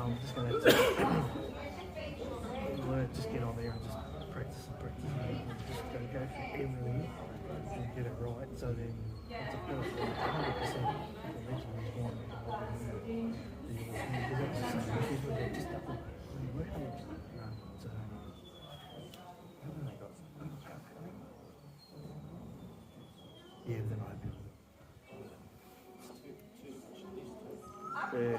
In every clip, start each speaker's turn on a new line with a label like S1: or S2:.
S1: I'm just going to just get on there and just practice and just go through everything and get it right. So then once I've got it 100%, the legend is one. Just doesn't really work. So haven't they got yeah, then I'd be yeah.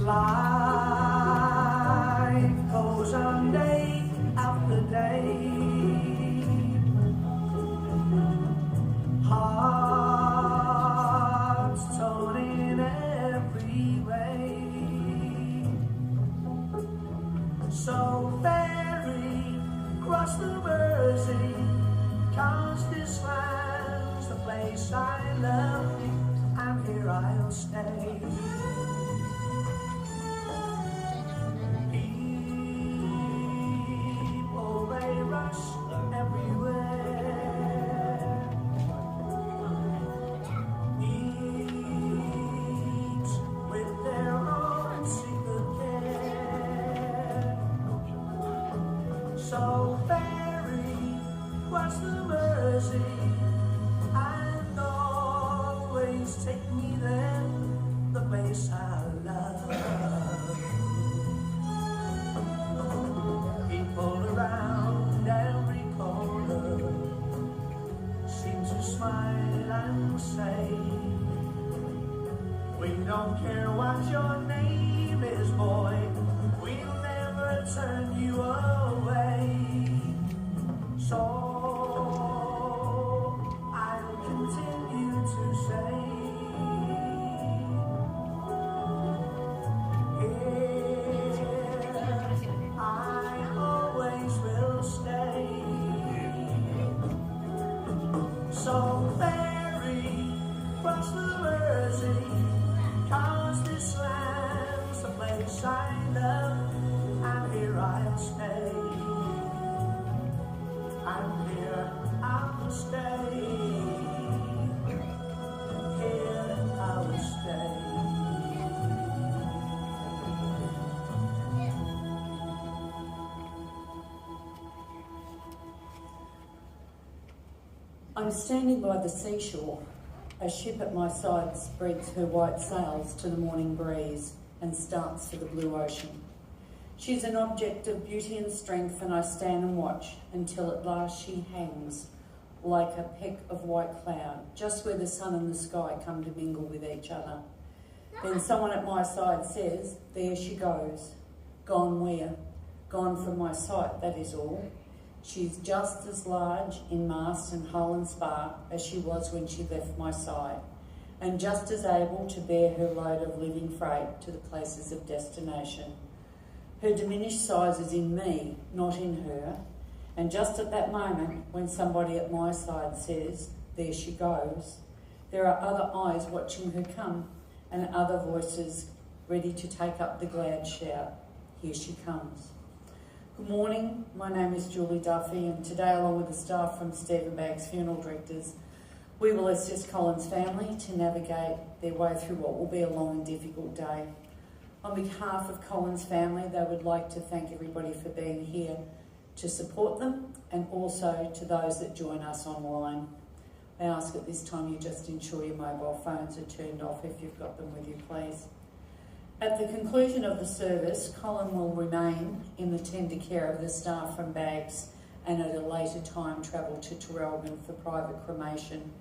S2: Life goes on day after day. 'cause this land's the place I love, and here I'll stay. People, they rush everywhere, each with their own secret care. So very was the mercy, and always take me there, the place I love. People around every corner seem to smile and say, we don't care what your name is, boy, we'll never turn you away. So I'll continue to say, here I always will stay. So very was the mercy, 'cause this land's the place I love, and here I'll stay. And here I'll stay. Here I'll stay.
S3: I'm standing by the seashore. A ship at my side spreads her white sails to the morning breeze and starts for the blue ocean. She's an object of beauty and strength, and I stand and watch until at last she hangs like a peck of white cloud, just where the sun and the sky come to mingle with each other. Then someone at my side says, there she goes. Gone where? Gone from my sight, that is all. She's just as large in mast and hull and spar as she was when she left my side, and just as able to bear her load of living freight to the places of destination. Her diminished size is in me, not in her, and just at that moment when somebody at my side says, there she goes, there are other eyes watching her come, and other voices ready to take up the glad shout, here she comes. Good morning, my name is Julie Duffy, and today, along with the staff from Stephen Baggs Funeral Directors, we will assist Colin's family to navigate their way through what will be a long and difficult day. On behalf of Colin's family, they would like to thank everybody for being here to support them, and also to those that join us online. I ask at this time you just ensure your mobile phones are turned off if you've got them with you, please. At the conclusion of the service, Colin will remain in the tender care of the staff from Baggs, and at a later time travel to Traralgon for private cremation.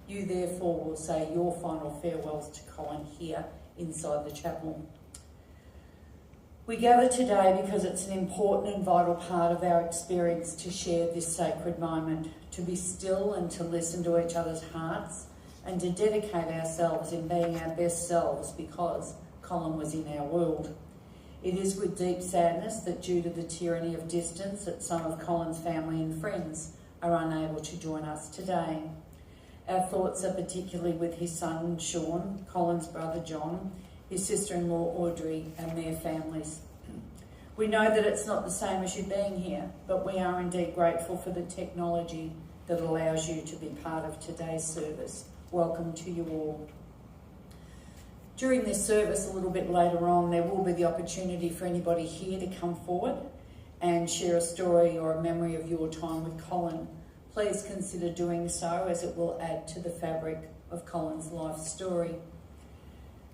S3: You therefore will say your final farewells to Colin here inside the chapel. We gather today because it's an important and vital part of our experience to share this sacred moment, to be still and to listen to each other's hearts, and to dedicate ourselves in being our best selves because Colin was in our world. It is with deep sadness that due to the tyranny of distance that some of Colin's family and friends are unable to join us today. Our thoughts are particularly with his son Sean, Colin's brother John, his sister-in-law Audrey and their families. We know that it's not the same as you being here, but we are indeed grateful for the technology that allows you to be part of today's service. Welcome to you all. During this service, a little bit later on, there will be the opportunity for anybody here to come forward and share a story or a memory of your time with Colin. Please consider doing so, as it will add to the fabric of Colin's life story.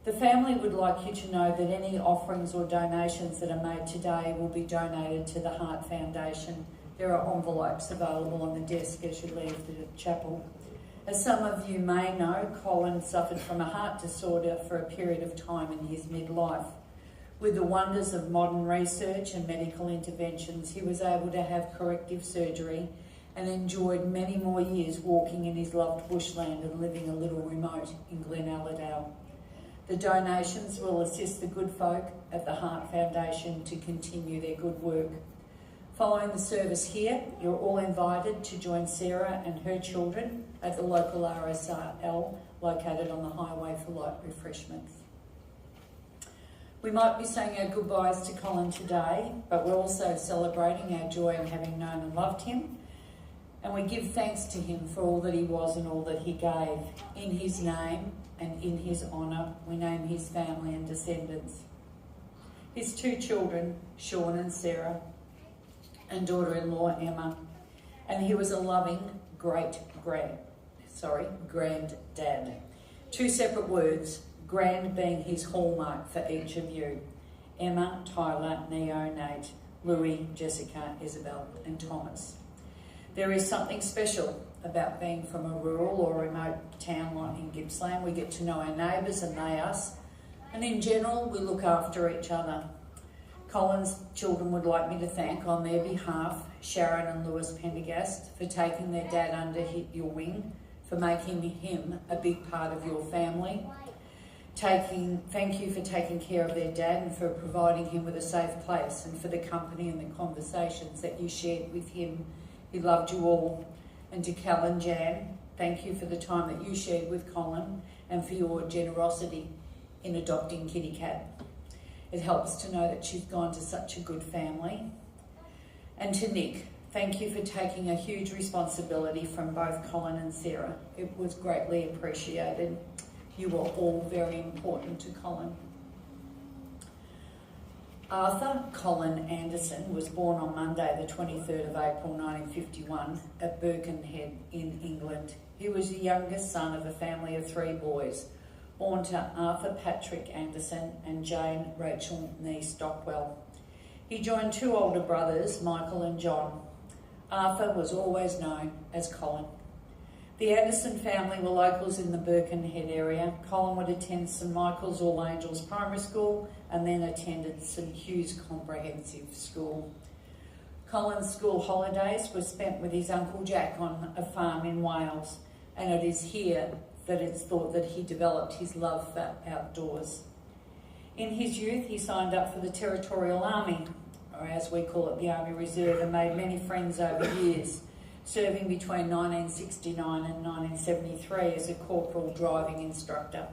S3: The family would like you to know that any offerings or donations that are made today will be donated to the Heart Foundation. There are envelopes available on the desk as you leave the chapel. As some of you may know, Colin suffered from a heart disorder for a period of time in his midlife. With the wonders of modern research and medical interventions, he was able to have corrective surgery and enjoyed many more years walking in his loved bushland and living a little remote in Glen Allerdale. The donations will assist the good folk at the Heart Foundation to continue their good work. Following the service here, you're all invited to join Sarah and her children at the local RSL located on the highway for light refreshments. We might be saying our goodbyes to Colin today, but we're also celebrating our joy in having known and loved him. And we give thanks to him for all that he was and all that he gave. In his name and in his honour, we name his family and descendants. His two children, Sean and Sarah, and daughter-in-law Emma. And he was a loving granddad. Two separate words, grand being his hallmark for each of you. Emma, Tyler, Neo, Nate, Louis, Jessica, Isabel and Thomas. There is something special about being from a rural or remote town like in Gippsland. We get to know our neighbours and they us. And in general, we look after each other. Colin's children would like me to thank on their behalf Sharon and Lewis Pendergast for taking their dad under your wing, for making him a big part of your family. Thank you for taking care of their dad and for providing him with a safe place and for the company and the conversations that you shared with him. He loved you all. And to Cal and Jan, thank you for the time that you shared with Colin and for your generosity in adopting Kitty Cat. It helps to know that she's gone to such a good family. And to Nick, thank you for taking a huge responsibility from both Colin and Sarah. It was greatly appreciated. You were all very important to Colin. Arthur Colin Anderson was born on Monday the 23rd of April 1951 at Birkenhead in England. He was the youngest son of a family of three boys, born to Arthur Patrick Anderson and Jane Rachel Nee Stockwell. He joined two older brothers, Michael and John. Arthur was always known as Colin. The Anderson family were locals in the Birkenhead area. Colin would attend St Michael's All Angels Primary School and then attended St Hugh's Comprehensive School. Colin's school holidays were spent with his Uncle Jack on a farm in Wales, and it is here that it's thought that he developed his love for outdoors. In his youth, he signed up for the Territorial Army, or as we call it, the Army Reserve, and made many friends over years, serving between 1969 and 1973 as a corporal driving instructor.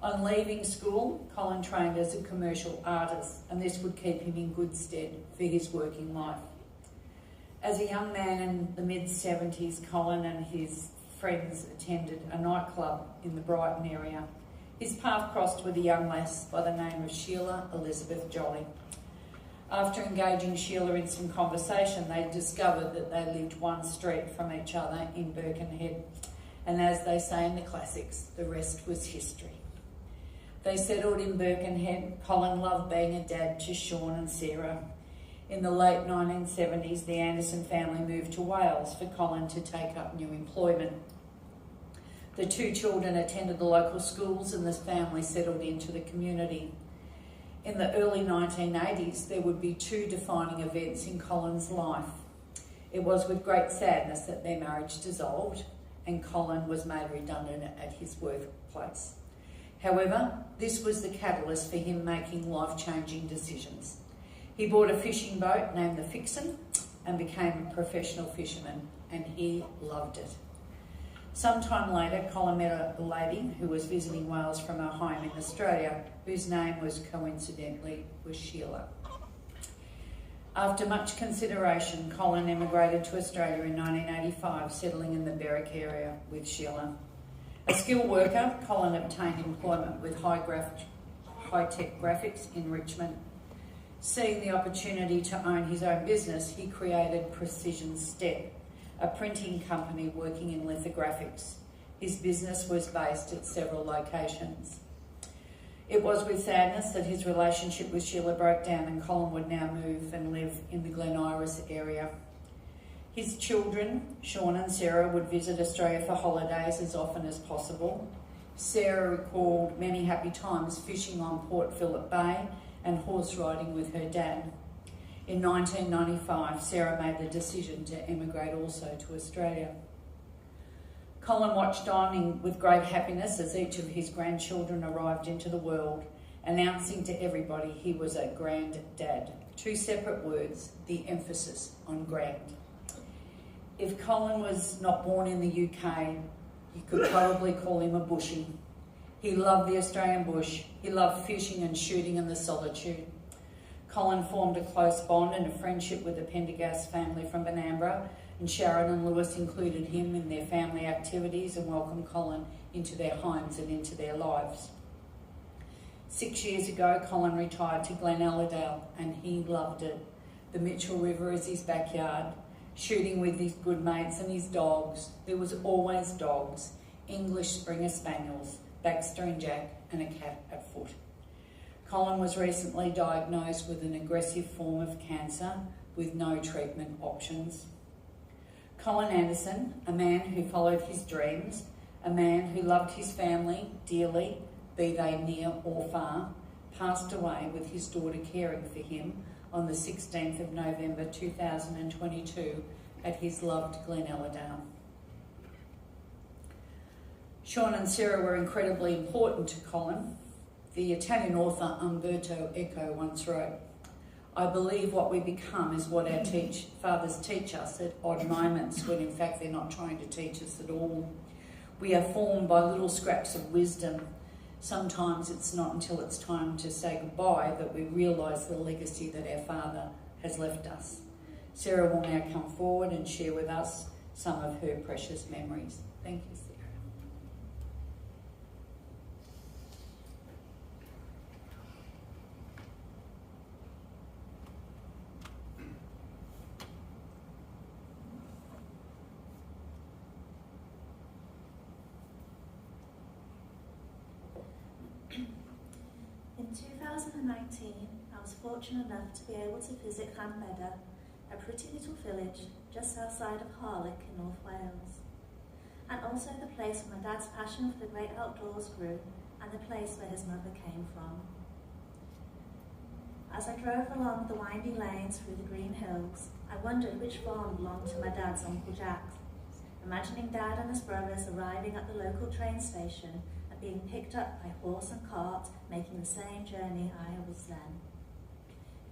S3: On leaving school, Colin trained as a commercial artist, and this would keep him in good stead for his working life. As a young man in the mid-70s, Colin and his friends attended a nightclub in the Brighton area. His path crossed with a young lass by the name of Sheila Elizabeth Jolly. After engaging Sheila in some conversation, they discovered that they lived one street from each other in Birkenhead. And as they say in the classics, the rest was history. They settled in Birkenhead. Colin loved being a dad to Sean and Sarah. In the late 1970s, the Anderson family moved to Wales for Colin to take up new employment. The two children attended the local schools and the family settled into the community. In the early 1980s, there would be two defining events in Colin's life. It was with great sadness that their marriage dissolved and Colin was made redundant at his workplace. However, this was the catalyst for him making life-changing decisions. He bought a fishing boat named the Fixin and became a professional fisherman, and he loved it. Sometime later, Colin met a lady who was visiting Wales from her home in Australia, whose name was coincidentally Sheila. After much consideration, Colin emigrated to Australia in 1985, settling in the Berwick area with Sheila. A skilled worker, Colin obtained employment with high-tech graphics in Richmond. Seeing the opportunity to own his own business, he created Precision Step, a printing company working in lithographics. His business was based at several locations. It was with sadness that his relationship with Sheila broke down and Colin would now move and live in the Glen Iris area. His children, Sean and Sarah, would visit Australia for holidays as often as possible. Sarah recalled many happy times fishing on Port Phillip Bay and horse riding with her dad. In 1995, Sarah made the decision to emigrate also to Australia. Colin watched on with great happiness as each of his grandchildren arrived into the world, announcing to everybody he was a granddad. Two separate words, the emphasis on grand. If Colin was not born in the UK, you could probably call him a bushie. He loved the Australian bush. He loved fishing and shooting in the solitude. Colin formed a close bond and a friendship with the Pendergast family from Benambra, and Sharon and Lewis included him in their family activities and welcomed Colin into their homes and into their lives. 6 years ago, Colin retired to Glenelladale and he loved it. The Mitchell River is his backyard, shooting with his good mates and his dogs. There was always dogs, English Springer Spaniels, Baxter and Jack, and a cat at foot. Colin was recently diagnosed with an aggressive form of cancer with no treatment options. Colin Anderson, a man who followed his dreams, a man who loved his family dearly, be they near or far, passed away with his daughter caring for him on the 16th of November 2022 at his loved Glenelladale. Sean and Sarah were incredibly important to Colin. The Italian author Umberto Eco once wrote, "I believe what we become is what our fathers teach us at odd moments when in fact they're not trying to teach us at all. We are formed by little scraps of wisdom. Sometimes it's not until it's time to say goodbye that we realise the legacy that our father has left us." Sarah will now come forward and share with us some of her precious memories. Thank you, Sarah.
S4: In 2019, I was fortunate enough to be able to visit Llanbedr, a pretty little village just outside of Harlech in North Wales, and also the place where my dad's passion for the great outdoors grew and the place where his mother came from. As I drove along the windy lanes through the green hills, I wondered which farm belonged to my dad's Uncle Jack, imagining Dad and his brothers arriving at the local train station and being picked up by horse and cart, making the same journey I was then.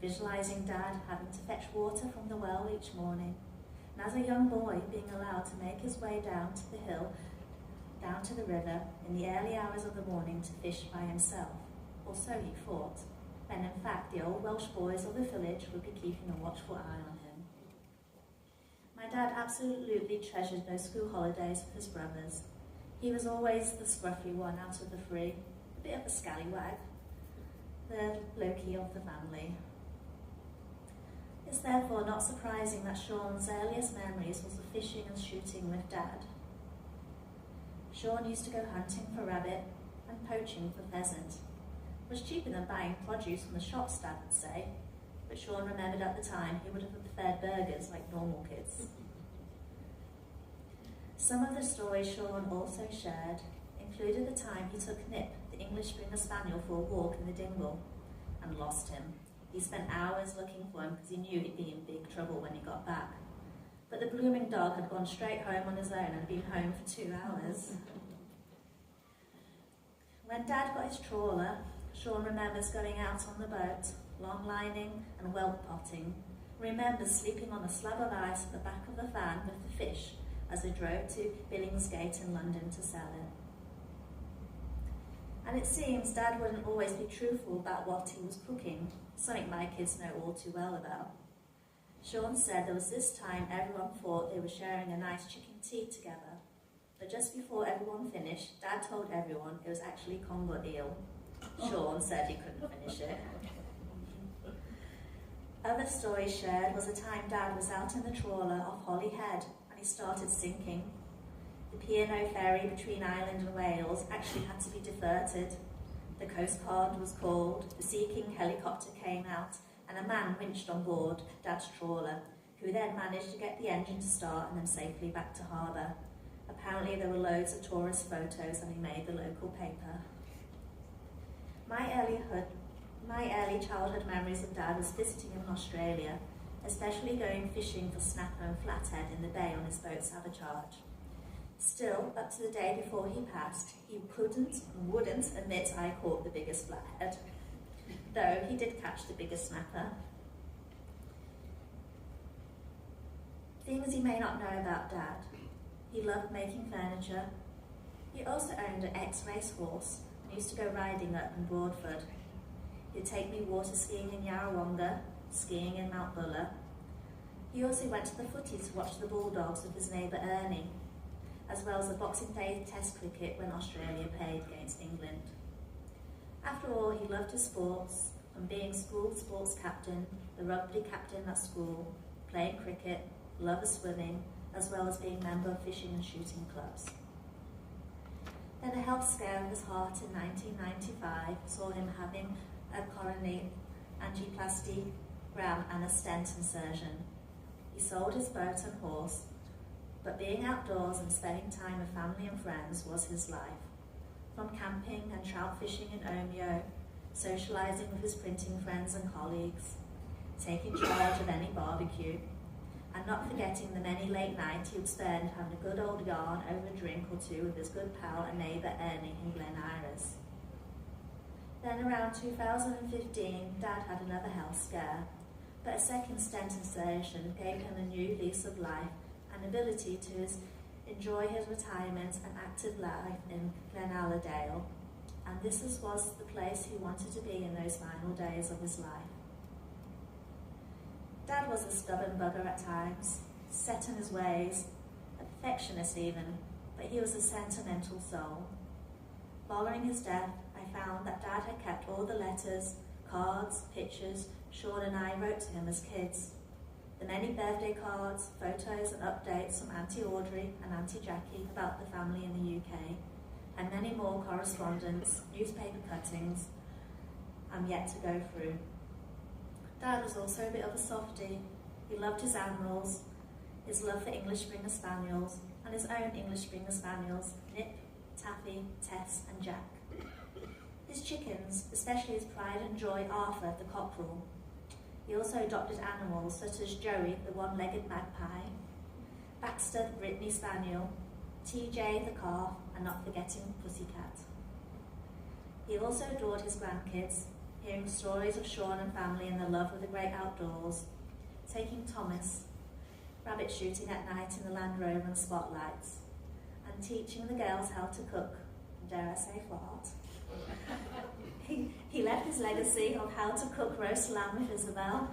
S4: Visualising Dad having to fetch water from the well each morning, and as a young boy being allowed to make his way down to the hill, down to the river in the early hours of the morning to fish by himself, or so he thought, when in fact the old Welsh boys of the village would be keeping a watchful eye on him. My dad absolutely treasured those school holidays with his brothers. He was always the scruffy one out of the three, a bit of a scallywag, the Loki of the family. It's therefore not surprising that Sean's earliest memories was of fishing and shooting with Dad. Sean used to go hunting for rabbit and poaching for pheasant. It was cheaper than buying produce from the shops, Dad would say, but Sean remembered at the time he would have preferred burgers like normal kids. Some of the stories Sean also shared included the time he took Nip, the English Springer Spaniel, for a walk in the dingle and lost him. He spent hours looking for him because he knew he'd be in big trouble when he got back. But the blooming dog had gone straight home on his own and been home for 2 hours. When Dad got his trawler, Sean remembers going out on the boat, long lining and whelk potting. Remembers sleeping on a slab of ice at the back of the van with the fish as they drove to Billingsgate in London to sell it. And it seems Dad wouldn't always be truthful about what he was cooking, something my kids know all too well about. Sean said there was this time everyone thought they were sharing a nice chicken tea together, but just before everyone finished, Dad told everyone it was actually Congo eel. Sean said he couldn't finish it. Other stories shared was a time Dad was out in the trawler off Holyhead and he started sinking. The P&O ferry between Ireland and Wales actually had to be diverted. The Coast Guard was called, the Sea King helicopter came out, and a man winched on board Dad's trawler, who then managed to get the engine to start and then safely back to harbour. Apparently there were loads of tourist photos and he made the local paper. My early childhood memories of Dad was visiting him in Australia, especially going fishing for snapper and flathead in the bay on his boat Savage. Still, up to the day before he passed, he wouldn't admit I caught the biggest flathead, though he did catch the biggest snapper. Things you may not know about Dad. He loved making furniture. He also owned an ex-race horse and used to go riding up in Broadford. He'd take me water skiing in Yarrawonga, skiing in Mount Buller. He also went to the footy to watch the Bulldogs with his neighbour Ernie, as well as the Boxing Day Test cricket when Australia played against England. After all, he loved his sports, from being school sports captain, the rugby captain at school, playing cricket, love of swimming, as well as being a member of fishing and shooting clubs. Then a health scare of his heart in 1995 saw him having a coronary angiogram and a stent insertion. He sold his boat and horse, but being outdoors and spending time with family and friends was his life. From camping and trout fishing in Omeo, socialising with his printing friends and colleagues, taking charge of any barbecue, and not forgetting the many late nights he would spend having a good old yarn over a drink or two with his good pal and neighbour Ernie in Glen Iris. Then around 2015, Dad had another health scare, but a second stent insertion gave him a new lease of life and ability to enjoy his retirement and active life in Bairnsdale, and this was the place he wanted to be in those final days of his life. Dad was a stubborn bugger at times, set in his ways, a perfectionist even, but he was a sentimental soul. Following his death, I found that Dad had kept all the letters, cards, pictures Sean and I wrote to him as kids. The many birthday cards, photos and updates from Auntie Audrey and Auntie Jackie about the family in the UK, and many more correspondence, newspaper cuttings I'm yet to go through. Dad was also a bit of a softie. He loved his animals, his love for English Springer Spaniels, and his own English Springer Spaniels, Nip, Taffy, Tess and Jack. His chickens, especially his pride and joy Arthur the cockerel. He also adopted animals such as Joey the one-legged magpie, Baxter the Brittany Spaniel, TJ the calf, and not forgetting Pussycat. He also adored his grandkids, hearing stories of Sean and family and their love of the great outdoors, taking Thomas, rabbit shooting at night in the Land Rover and spotlights, and teaching the girls how to cook, dare I say fart. He left his legacy of how to cook roast lamb with Isabel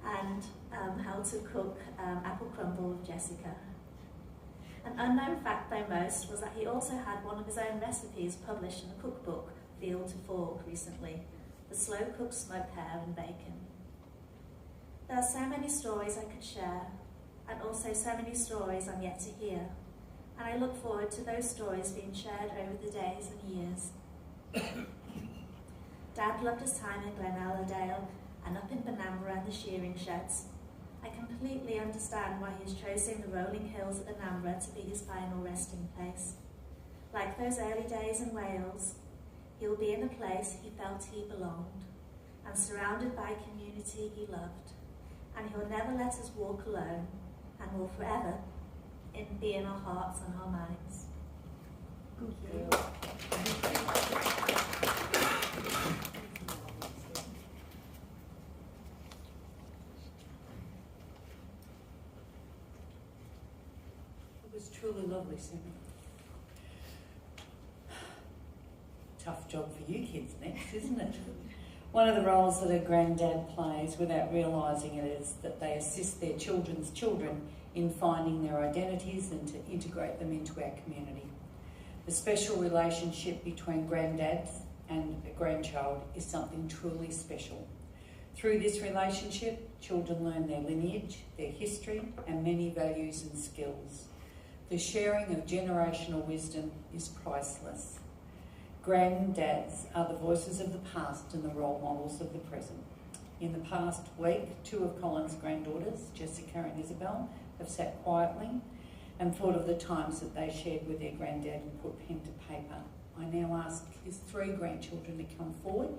S4: and how to cook apple crumble with Jessica. An unknown fact by most was that he also had one of his own recipes published in a cookbook, Field to Fork, recently, the slow-cooked smoked hare and bacon. There are so many stories I could share, and also so many stories I'm yet to hear, and I look forward to those stories being shared over the days and years. Dad loved his time in Bairnsdale and up in Benambra and the shearing sheds. I completely understand why he has chosen the rolling hills at Benambra to be his final resting place. Like those early days in Wales, he'll be in a place he felt he belonged, and surrounded by community he loved, and he'll never let us walk alone, and will forever be in our hearts and our minds. Thank you.
S3: It was truly lovely, Sammy. Tough job for you kids next, isn't it? One of the roles that a granddad plays without realising it is that they assist their children's children in finding their identities and to integrate them into our community. The special relationship between granddads and a grandchild is something truly special. Through this relationship, children learn their lineage, their history, and many values and skills. The sharing of generational wisdom is priceless. Granddads are the voices of the past and the role models of the present. In the past week, 2 of Colin's granddaughters, Jessica and Isabel, have sat quietly and thought of the times that they shared with their granddad and put pen to paper. I now ask his 3 grandchildren to come forward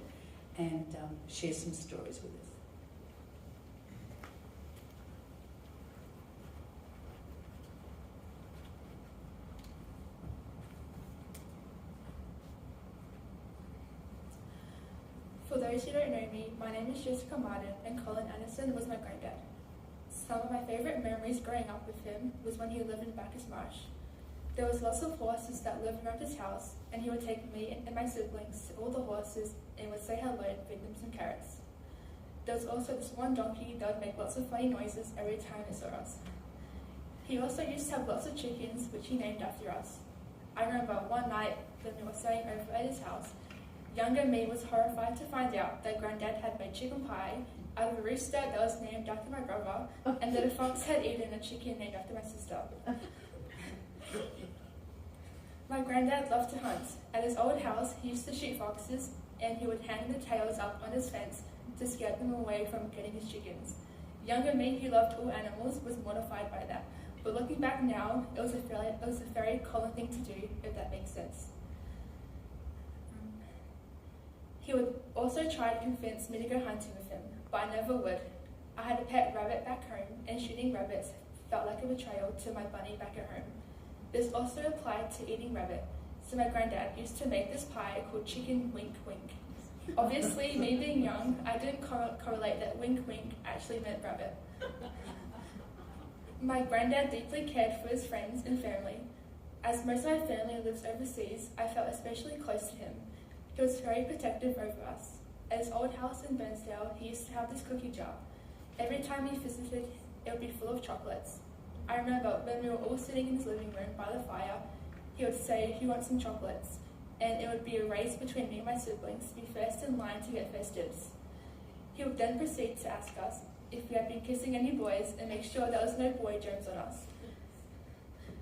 S3: and share some stories with us.
S5: For those who don't know me, my name is Jessica Martin and Colin Anderson was my granddad. Some of my favourite memories growing up with him was when he lived in Bacchus Marsh. There was lots of horses that lived around his house, and he would take me and my siblings to all the horses and would say hello and feed them some carrots. There was also this one donkey that would make lots of funny noises every time it saw us. He also used to have lots of chickens, which he named after us. I remember one night when we were staying over at his house, younger me was horrified to find out that Granddad had made chicken pie out of a rooster that was named after my brother, and that a fox had eaten a chicken named after my sister. My granddad loved to hunt. At his old house, he used to shoot foxes, and he would hang the tails up on his fence to scare them away from getting his chickens. Younger me, who loved all animals, was mortified by that. But looking back now, it was a very common thing to do, if that makes sense. He would also try to convince me to go hunting with him, but I never would. I had a pet rabbit back home, and shooting rabbits felt like a betrayal to my bunny back at home. This also applied to eating rabbit, so my granddad used to make this pie called chicken wink wink. Obviously, me being young, I didn't correlate that wink wink actually meant rabbit. My granddad deeply cared for his friends and family. As most of my family lives overseas, I felt especially close to him. He was very protective over us. At his old house in Bairnsdale, he used to have this cookie jar. Every time he visited, it would be full of chocolates. I remember when we were all sitting in his living room by the fire, he would say, "Who wants some chocolates?" And it would be a race between me and my siblings to be first in line to get first dibs. He would then proceed to ask us if we had been kissing any boys and make sure there was no boy germs on us.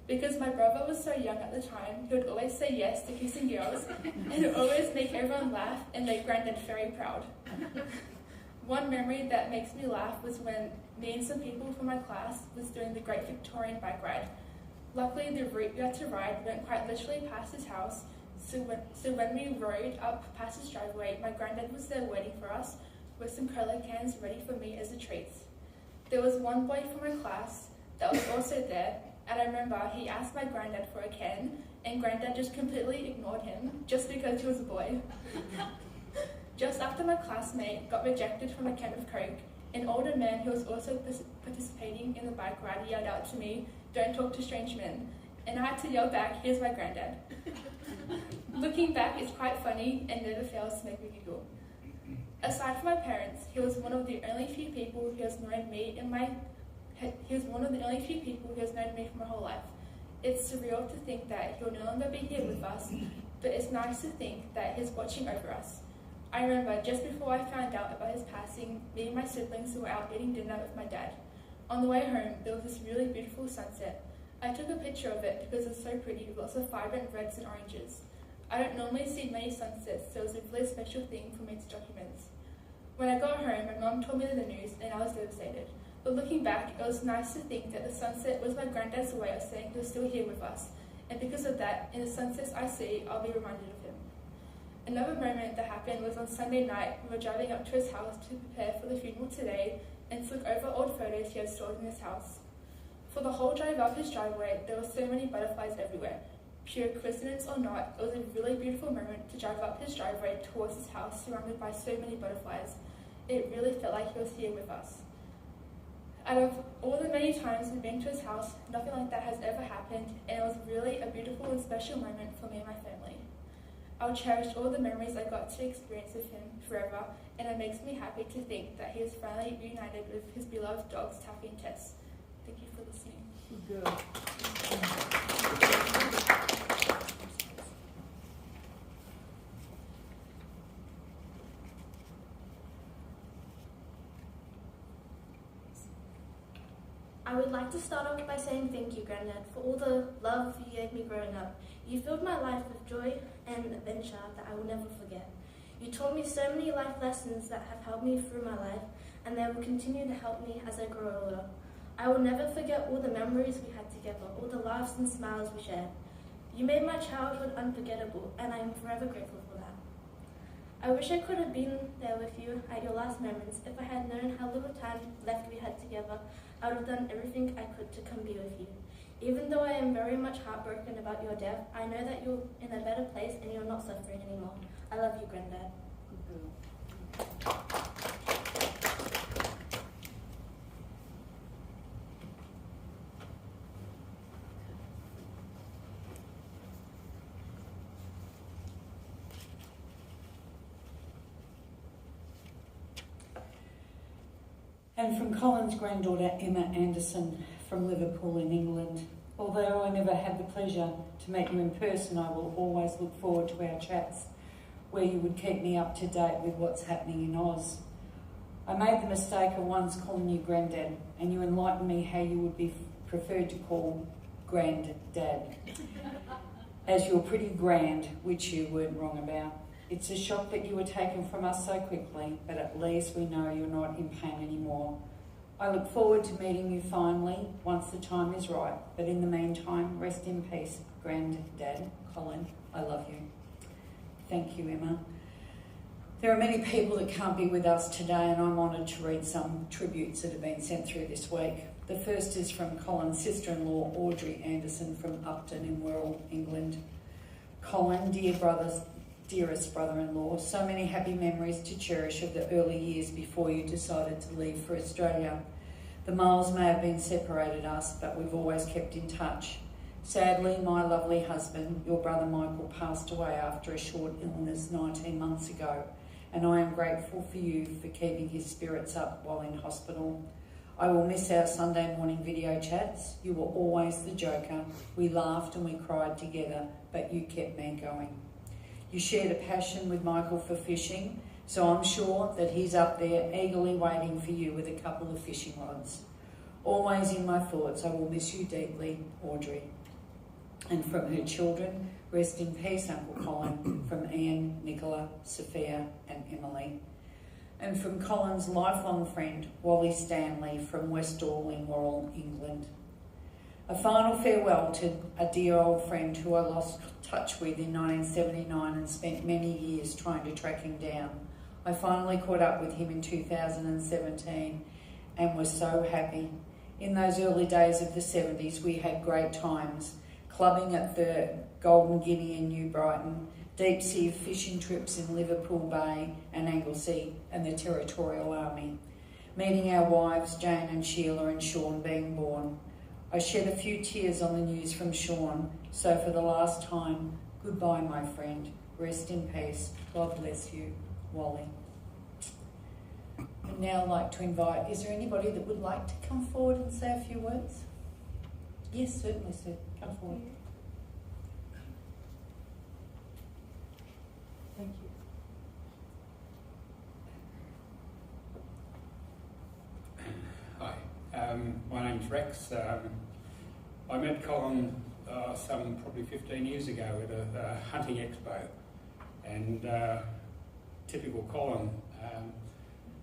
S5: Because my brother was so young at the time, he would always say yes to kissing girls, and it would always make everyone laugh and make Granddad very proud. One memory that makes me laugh was when me and some people from my class was doing the Great Victorian Bike Ride. Luckily, the route we had to ride went quite literally past his house, so when we rode up past his driveway, my granddad was there waiting for us with some cola cans ready for me as a treat. There was one boy from my class that was also there, and I remember he asked my granddad for a can, and Granddad just completely ignored him just because he was a boy. Just after my classmate got rejected from a can of Coke, an older man who was also participating in the bike ride yelled out to me, "Don't talk to strange men." And I had to yell back, "Here's my granddad." Looking back, it's quite funny and never fails to make me giggle. Aside from my parents, he was one of the only few people who has known me for my whole life. It's surreal to think that he'll no longer be here with us, but it's nice to think that he's watching over us. I remember just before I found out about his passing, me and my siblings were out eating dinner with my dad. On the way home, there was this really beautiful sunset. I took a picture of it because it's so pretty with lots of vibrant reds and oranges. I don't normally see many sunsets, so it was a really special thing for me to document. When I got home, my mum told me the news and I was devastated. But looking back, it was nice to think that the sunset was my granddad's way of saying he was still here with us. And because of that, in the sunsets I see, I'll be reminded of him. Another moment that happened was on Sunday night. We were driving up to his house to prepare for the funeral today and to look over old photos he had stored in his house. For the whole drive up his driveway, there were so many butterflies everywhere. Pure coincidence or not, it was a really beautiful moment to drive up his driveway towards his house surrounded by so many butterflies. It really felt like he was here with us. Out of all the many times we've been to his house, nothing like that has ever happened, and it was really a beautiful and special moment for me and my family. I'll cherish all the memories I got to experience with him forever, and it makes me happy to think that he is finally reunited with his beloved dogs, Taffy and Tess. Thank you for listening.
S3: Good.
S6: I would like to start off by saying thank you, Granddad, for all the love you gave me growing up. You filled my life with joy and adventure that I will never forget. You taught me so many life lessons that have helped me through my life, and they will continue to help me as I grow older. I will never forget all the memories we had together, all the laughs and smiles we shared. You made my childhood unforgettable, and I am forever grateful for that. I wish I could have been there with you at your last moments. If I had known how little time left we had together, I would have done everything I could to come be with you. Even though I am very much heartbroken about your death, I know that you're in a better place and you're not suffering anymore. I love you, Granddad.
S3: And from Colin's granddaughter Emma Anderson from Liverpool in England. Although I never had the pleasure to meet you in person, I will always look forward to our chats where you would keep me up to date with what's happening in Oz. I made the mistake of once calling you Granddad, and you enlightened me how you would be preferred to call Granddad, as you're pretty grand, which you weren't wrong about. It's a shock that you were taken from us so quickly, but at least we know you're not in pain anymore. I look forward to meeting you finally, once the time is right, but in the meantime, rest in peace, Granddad. Colin, I love you. Thank you, Emma. There are many people that can't be with us today, and I'm honoured to read some tributes that have been sent through this week. The first is from Colin's sister-in-law, Audrey Anderson from Upton in Wirral, England. Colin, dearest brother-in-law, so many happy memories to cherish of the early years before you decided to leave for Australia. The miles may have been separated us, but we've always kept in touch. Sadly, my lovely husband, your brother Michael, passed away after a short illness 19 months ago, and I am grateful for you for keeping his spirits up while in hospital. I will miss our Sunday morning video chats. You were always the joker. We laughed and we cried together, but you kept me going. You shared a passion with Michael for fishing, so I'm sure that he's up there eagerly waiting for you with a couple of fishing rods. Always in my thoughts, I will miss you deeply, Audrey. And from her children, rest in peace, Uncle Colin, from Ian, Nicola, Sophia and Emily. And from Colin's lifelong friend, Wally Stanley from Westall in Wirral, England. A final farewell to a dear old friend who I lost touch with in 1979 and spent many years trying to track him down. I finally caught up with him in 2017 and was so happy. In those early days of the 70s, we had great times, clubbing at the Golden Guinea in New Brighton, deep sea fishing trips in Liverpool Bay and Anglesey and the Territorial Army, meeting our wives Jane and Sheila and Sean being born. I shed a few tears on the news from Sean, so for the last time, goodbye my friend, rest in peace, God bless you, Wally. I'd now like to invite, is there anybody that would like to come forward and say a few words? Yes, certainly, sir, come forward. Thank you.
S7: Hi, my name's Rex. I met Colin some probably 15 years ago at a hunting expo, and typical Colin,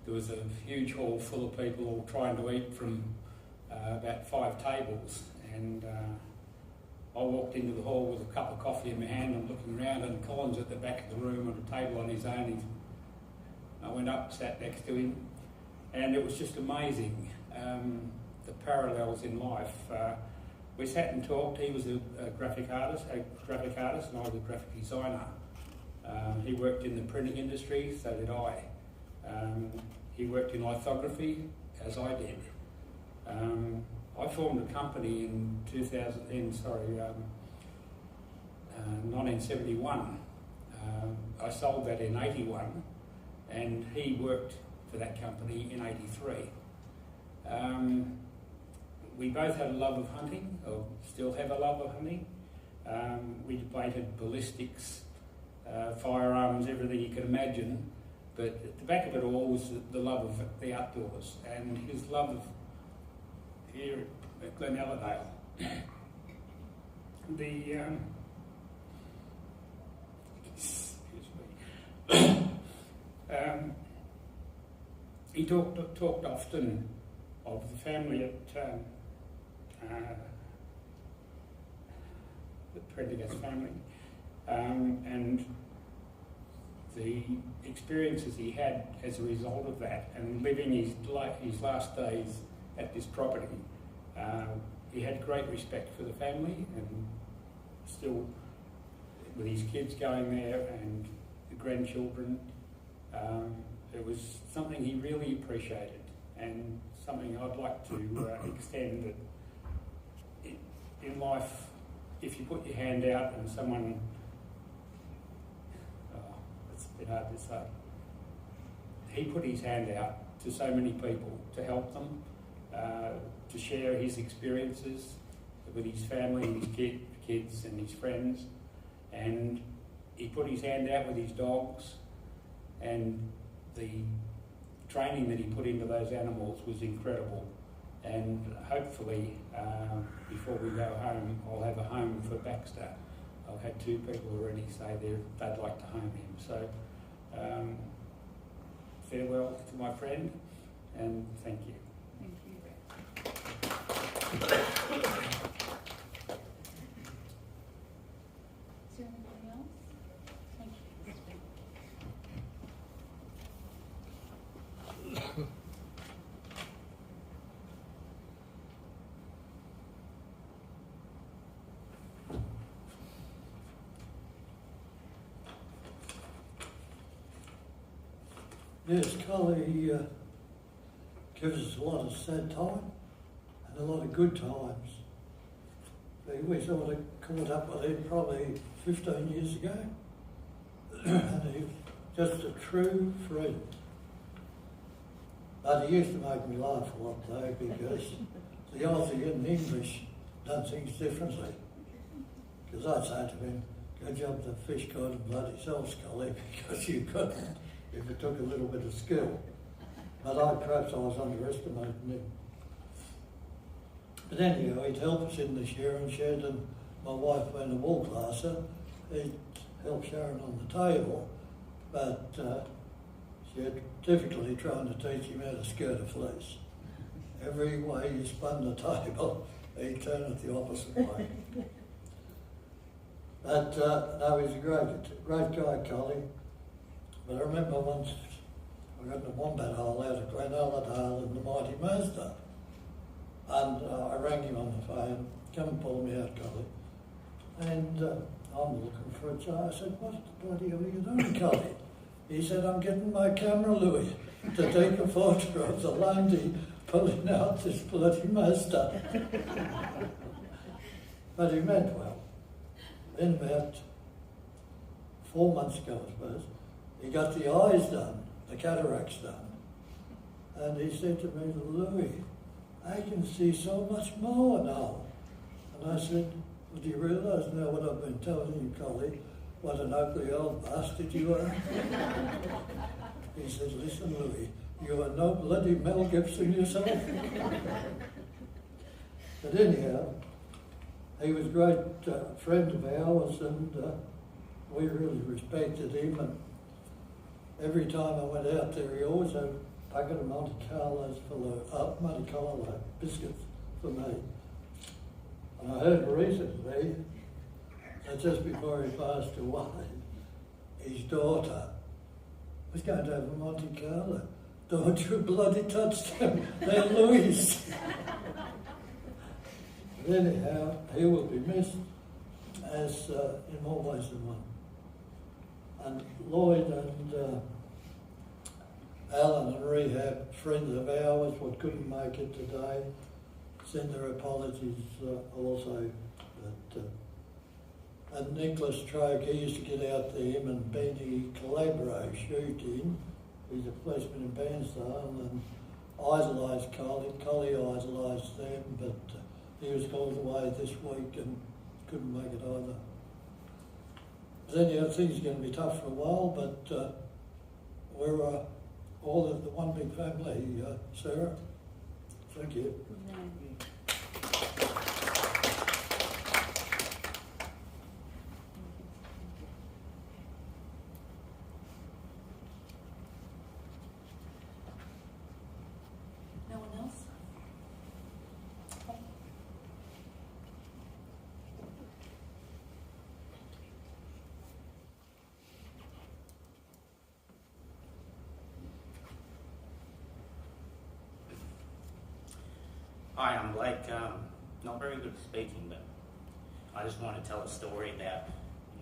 S7: there was a huge hall full of people all trying to eat from about 5 tables, and I walked into the hall with a cup of coffee in my hand and looking around, and Colin's at the back of the room on a table on his own. I went up, sat next to him, and it was just amazing, the parallels in life. We sat and talked. He was a graphic artist, and I was a graphic designer. He worked in the printing industry, so did I. He worked in lithography, as I did. I formed a company in 1971. I sold that in 81, and he worked for that company in 83. We both had a love of hunting, or still have a love of hunting. We debated ballistics, firearms, everything you can imagine, but at the back of it all was the love of the outdoors, and his love of here at Glenelladale. He talked often of the family at the Prendergast family, and the experiences he had as a result of that, and living his last days at this property. He had great respect for the family, and still with his kids going there and the grandchildren, it was something he really appreciated, and something I'd like to extend, that in life, if you put your hand out and someone, it's a bit hard to say, he put his hand out to so many people, to help them, to share his experiences with his family and his kids and his friends. And he put his hand out with his dogs, and the training that he put into those animals was incredible. And hopefully, before we go home, I'll have a home for Baxter. I've had 2 people already say they'd like to home him. So, farewell to my friend, and thank you.
S8: Thank you. Is there anybody else? Thank you.
S9: Yes, Collie gives us a lot of sad time and a lot of good times. We sort of caught up with him probably 15 years ago, and he was just a true friend. But he used to make me laugh a lot though, because the Aussie and the English done things differently. Because I'd say to him, go jump the fish caught and bloody self, Collie, because you couldn't if it took a little bit of skill. But perhaps I was underestimating him. But anyhow, he'd help us in the shearing shed, and my wife being a wool classer, he'd help Sharon on the table, but she had difficulty trying to teach him how to skirt a fleece. Every way he spun the table, he'd turn it the opposite way. But no, he's a great guy, Collie. But I remember once I got in a wombat hole out of Glenelladale in the mighty Mazda. And I rang him on the phone, come and pull me out, Collie. And I'm looking for a jar. I said, what the bloody hell are you doing, Collie? He said, I'm getting my camera, Louis, to take a photo of the lady pulling out this bloody Mazda. But he meant well. Then about 4 months ago, I suppose, he got the eyes done, the cataracts done. And he said to me, Louis, I can see so much more now. And I said, well, do you realise now what I've been telling you, Collie, what an ugly old bastard you are? He said, listen, Louis, you are no bloody Mel Gibson yourself. But anyhow, he was a great friend of ours, and we really respected him. And every time I went out there, he always had a packet of Monte Carlo biscuits for me. And I heard recently that just before he passed away, his daughter was going to have a Monte Carlo. Don't you bloody touch them, they're Louis. But anyhow, he will be missed as in more ways than one. And Lloyd and Alan and Rehab, friends of ours, what couldn't make it today, send their apologies also. But, and Nicholas Troke, he used to get out there, him and Benny Calabro shooting. He's a policeman in Bairnsdale, and idolised Collie. Collie idolised them, but he was called away this week and couldn't make it either. But anyhow, things are going to be tough for a while, but we're all the one big family, Sarah. Thank you.
S8: No one else?
S10: Hi, I'm Blake. Not very good at speaking, but I just want to tell a story about,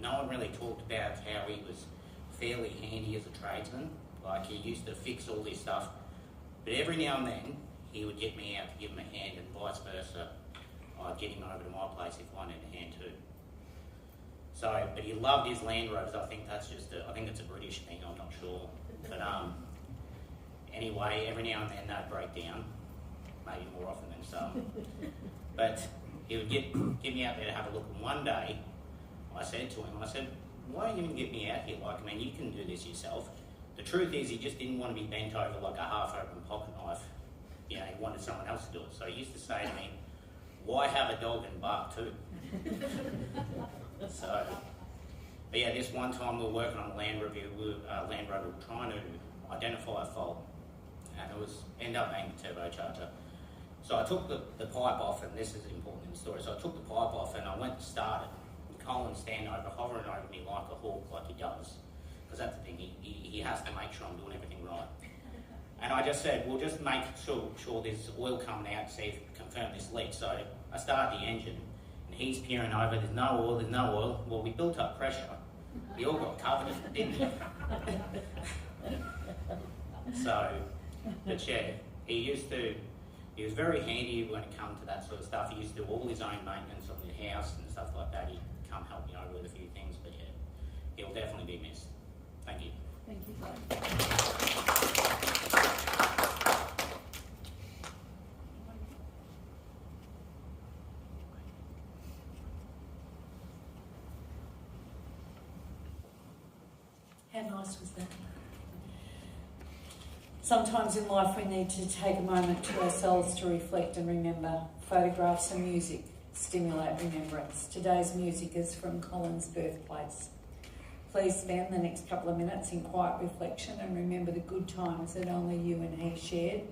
S10: no one really talked about how he was fairly handy as a tradesman. Like, he used to fix all this stuff, but every now and then he would get me out to give him a hand, and vice versa. I'd get him over to my place if I needed a hand too. So, but he loved his Land Rovers. I think that's just I think it's a British thing, I'm not sure. But Anyway, every now and then they'd break down, maybe more often than some. But he would get me out there to have a look. And one day, I said to him, why don't you even get me out here? Like, I mean, you can do this yourself. The truth is, he just didn't want to be bent over like a half-open pocket knife. You know, he wanted someone else to do it. So he used to say to me, why have a dog and bark too? So, but yeah, this one time we were working on a Land Rover, we were trying to identify a fault, and it was ended up being the turbocharger. So I took the pipe off, and this is important in the story. So I took the pipe off and I went to start it. And Colin's standing over, hovering over me like a hawk, like he does. Because that's the thing, he has to make sure I'm doing everything right. And I just said, we'll just make sure there's oil coming out, see if confirm this leak. So I started the engine, and he's peering over, there's no oil. Well, we built up pressure. We all got covered, didn't we? So, but yeah, he was very handy when it came to that sort of stuff. He used to do all his own maintenance on the house and stuff like that. He'd come help me over with a few things, but yeah, he'll definitely be missed. Thank you.
S8: Thank you, Craig.
S3: How nice was that? Sometimes in life we need to take a moment to ourselves to reflect and remember. Photographs and music stimulate remembrance. Today's music is from Colin's birthplace. Please spend the next couple of minutes in quiet reflection and remember the good times that only you and he shared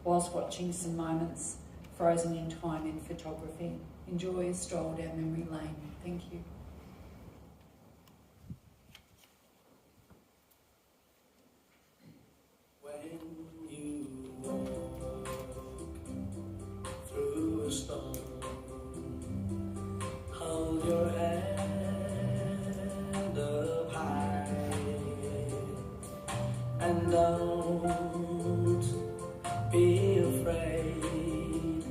S3: whilst watching some moments frozen in time in photography. Enjoy a stroll down memory lane. Thank you.
S2: Hold your head up high and don't be afraid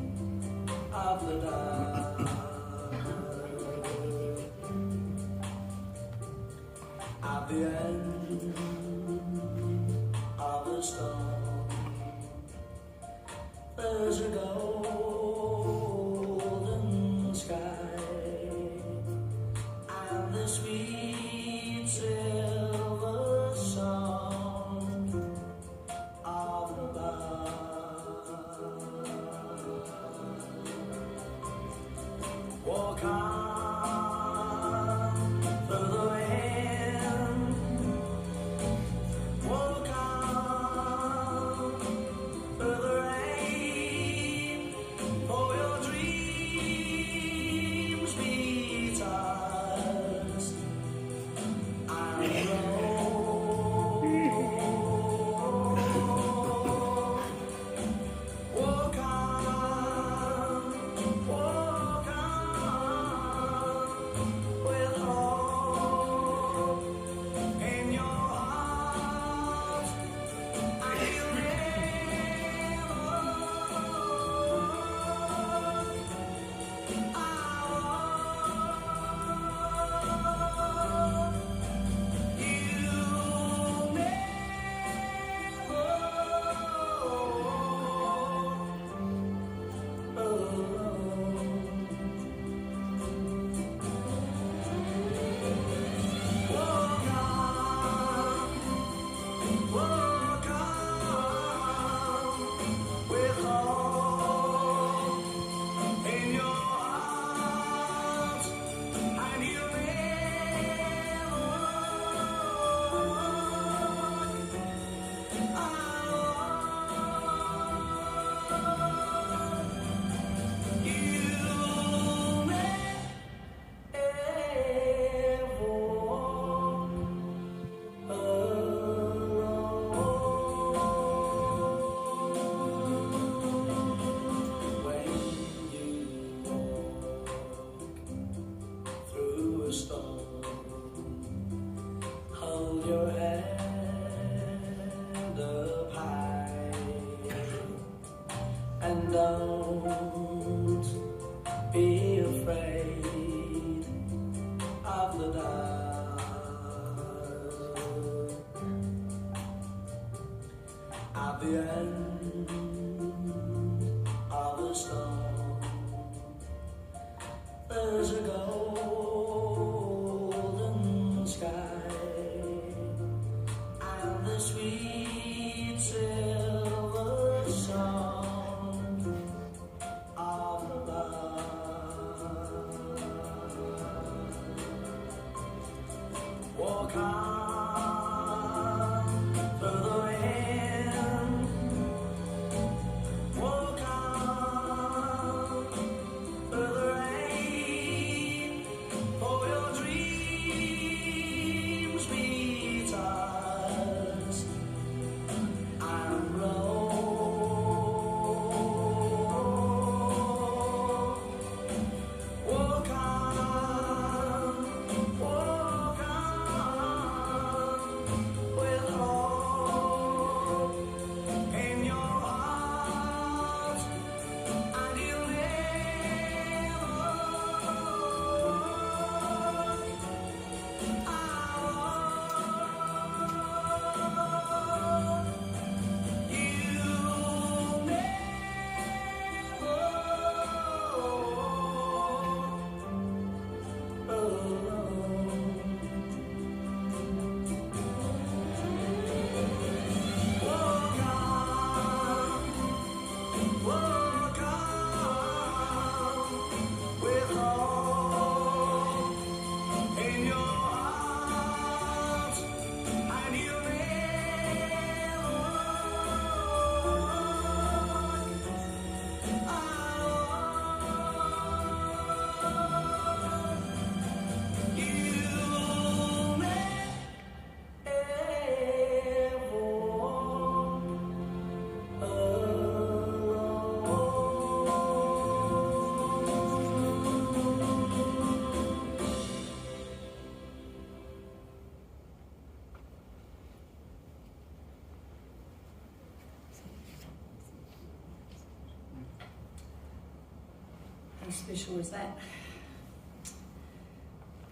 S2: of the dark. At the end of the storm, there's a golden sky and the sweet silver song of the bird. Walk on through the wind, At the end of the storm, there's a golden sky and the sweet silver song of love. Walk on through the wind, walk on through the rain, for your dreams meet us and roll. Walk on with hope in your heart, and you'll never walk on with hope in your heart, and you'll never
S3: How special is that?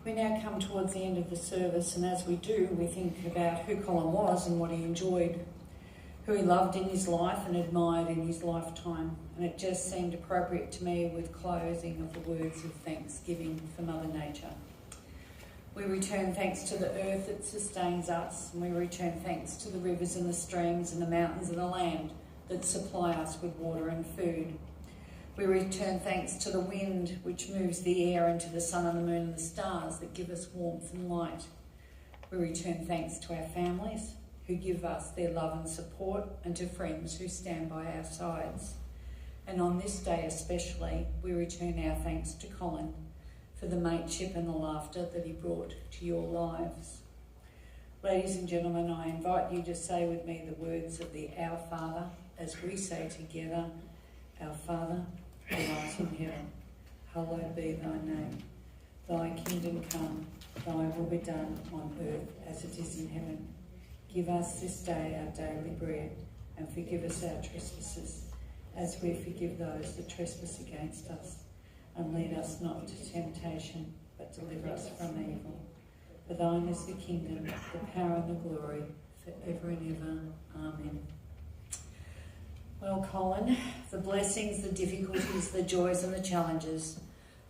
S3: We now come towards the end of the service, and as we do, we think about who Colin was and what he enjoyed, who he loved in his life and admired in his lifetime. And it just seemed appropriate to me with closing of the words of thanksgiving for Mother Nature. We return thanks to the earth that sustains us, and we return thanks to the rivers and the streams and the mountains and the land that supply us with water and food. We return thanks to the wind which moves the air, and to the sun and the moon and the stars that give us warmth and light. We return thanks to our families who give us their love and support, and to friends who stand by our sides. And on this day especially, we return our thanks to Colin for the mateship and the laughter that he brought to your lives. Ladies and gentlemen, I invite you to say with me the words of the Our Father as we say together, Our Father, who art in heaven, hallowed be thy name. Thy kingdom come, thy will be done on earth as it is in heaven. Give us this day our daily bread, and forgive us our trespasses, as we forgive those that trespass against us. And lead us not into temptation, but deliver us from evil. For thine is the kingdom, the power and the glory, forever and ever. Amen. Well, Colin, the blessings, the difficulties, the joys and the challenges,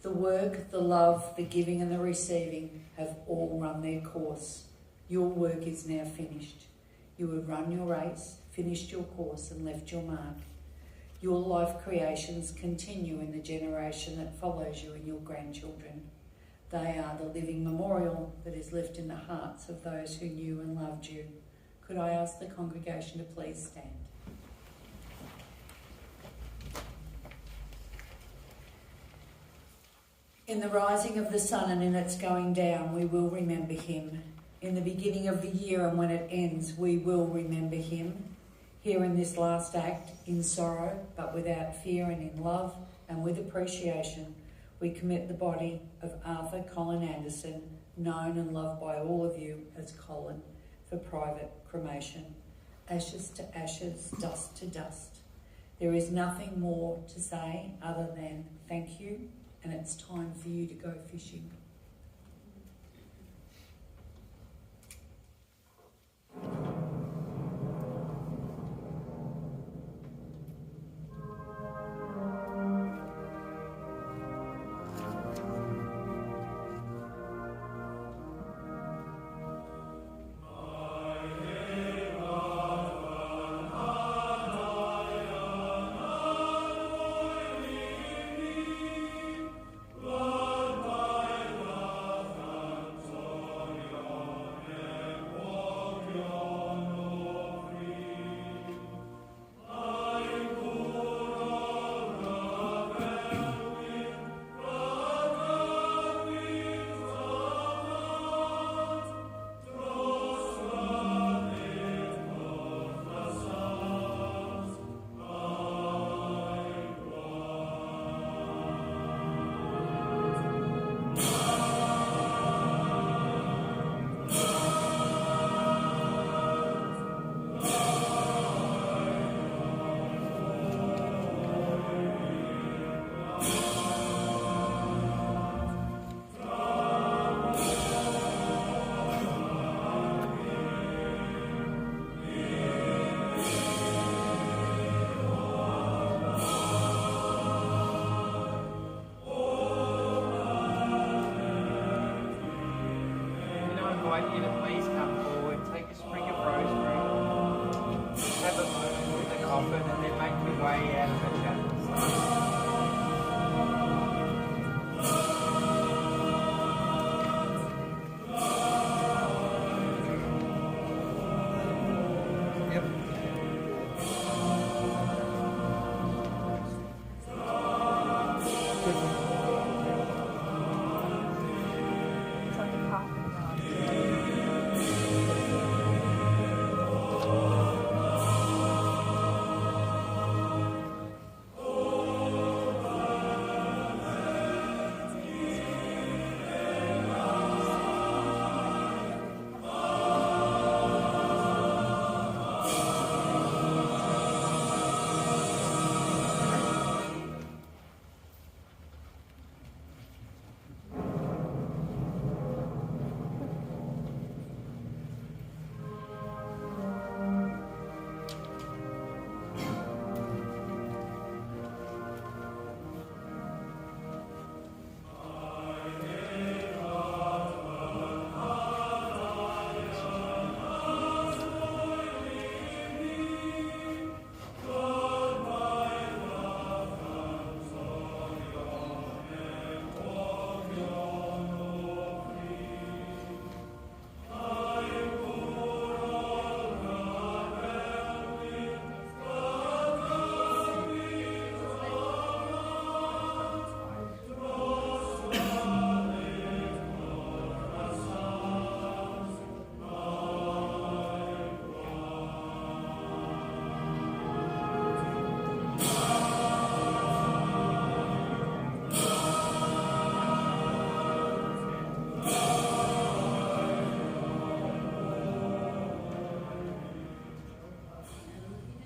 S3: the work, the love, the giving and the receiving have all run their course. Your work is now finished. You have run your race, finished your course and left your mark. Your life creations continue in the generation that follows you and your grandchildren. They are the living memorial that is left in the hearts of those who knew and loved you. Could I ask the congregation to please stand? In the rising of the sun and in its going down, we will remember him. In the beginning of the year and when it ends, we will remember him. Here in this last act, in sorrow, but without fear and in love and with appreciation, we commit the body of Arthur Colin Anderson, known and loved by all of you as Colin, for private cremation. Ashes to ashes, dust to dust. There is nothing more to say other than thank you, and it's time for you to go fishing.
S11: you to please come forward, take a sprig of rosemary, have a moment with the coffin, and then make your way out of the church.